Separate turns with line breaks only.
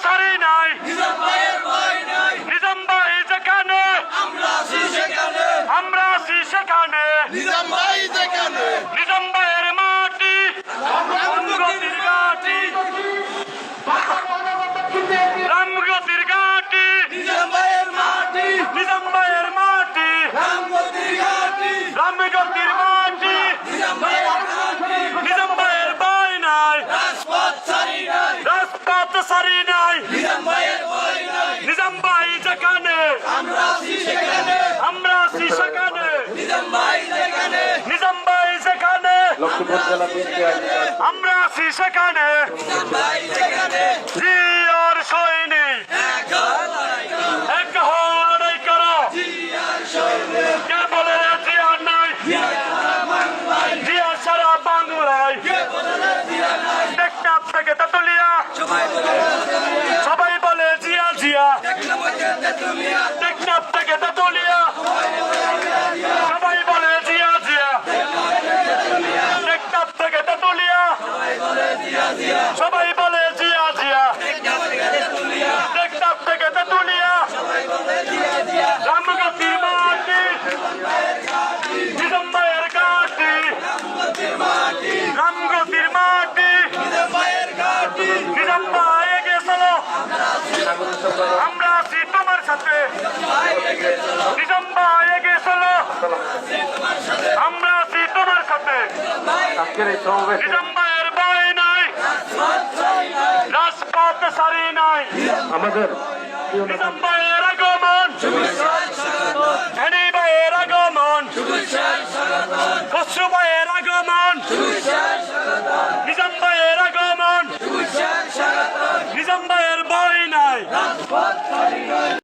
সারি নাই,
নিজাম ভাইয়ের ভয় নাই,
নিজাম ভাই যেখানে
আমরা আছি সেখানে,
আমরা আছি সেখানে,
নিজাম ভাই যেখানে,
নিজাম ভাইয়ের মাটি রামগতির ঘাটি, রামগতির ঘাটি,
নিজাম ভাইয়ের মাটি,
নিজাম ভাইয়ের মাটি,
রামগতির ঘাটি,
রামগতির মাটি,
নিজাম ভাইয়ের ঘাটি,
নিজাম ভাইয়ের ভয় নাই,
রাজপথ ছাড়ি নাই,
রাজপথ সারি নাই,
নিজাম ভাইয়ের ভয় নাই,
নিজাম ভাই যেখানে
আমরা আছি সেখানে,
আমরা আছি সেখানে,
নিজাম ভাই যেখানে,
নিজাম ভাই যেখানে
লক্ষ্মীপুর জেলা বিএনপি
আমরা আছি সেখানে,
নিজাম ভাই যেখানে,
জিয়ার সৈনিক
এক হও লড়াই করো,
এক হও লড়াই করো,
জিয়ার সৈনিক,
কে বলে জিয়া নাই,
জিয়া ছাড়া বাংলায়,
জিয়া সারা বাংলায়,
কে বদলে জিয়া নাই,
টেকনাফ থেকে তেতুলিয়া
সবাই বলে তেতুলিয়া,
সবাই বলে জিয়া জিয়া,
টেকনাফ থেকে তেতুলিয়া,
টেকনাফ থেকে তেতুলিয়া সবাই বলে জিয়া জিয়া, টেকনাফ থেকে তেতুলিয়া
সবাই বলে জিয়া জিয়া,
সবাই বলে জিয়া জিয়া,
টেকনাফ থেকে তেতুলিয়া,
টেকনাফ থেকে তেতুলিয়া
সবাই বলে জিয়া জিয়া,
রামগতির মাটি, নিজাম ভাইয়ের ঘাটি,
রামগতির মাটি,
রামগতির মাটি,
নিজাম ভাইয়ের ঘাটি,
নিজাম ভাই এগিয়ে চলো, আমরা আছি তোমার সাথে,
ভাই এগিয়ে চলো,
নিজাম ভাই এগিয়ে চলো,
তোমার সাথে,
আমরা আছি তোমার সাথে,
ভাই
আজকের এই সমাবেশে
নিজাম ভাইয়ের ভয় নাই,
রাজপথ ছাড়ি নাই,
রাজপথ সারি নাই,
আমাদের প্রিয় নেতা
নিজাম ভাইয়ের আগমন,
শুভেচ্ছার স্বাগতম,
ধনী ভাইয়ের আগমন,
শুভেচ্ছার স্বাগতম,
খসরু ভাইয়ের আগমন,
শুভেচ্ছার স্বাগতম,
নিজাম ভাইয়ের আগমন,
শুভেচ্ছার স্বাগতম,
নিজাম ভাইয়ের ভয় নাই।
রাজপথ ছাড়ি নাই।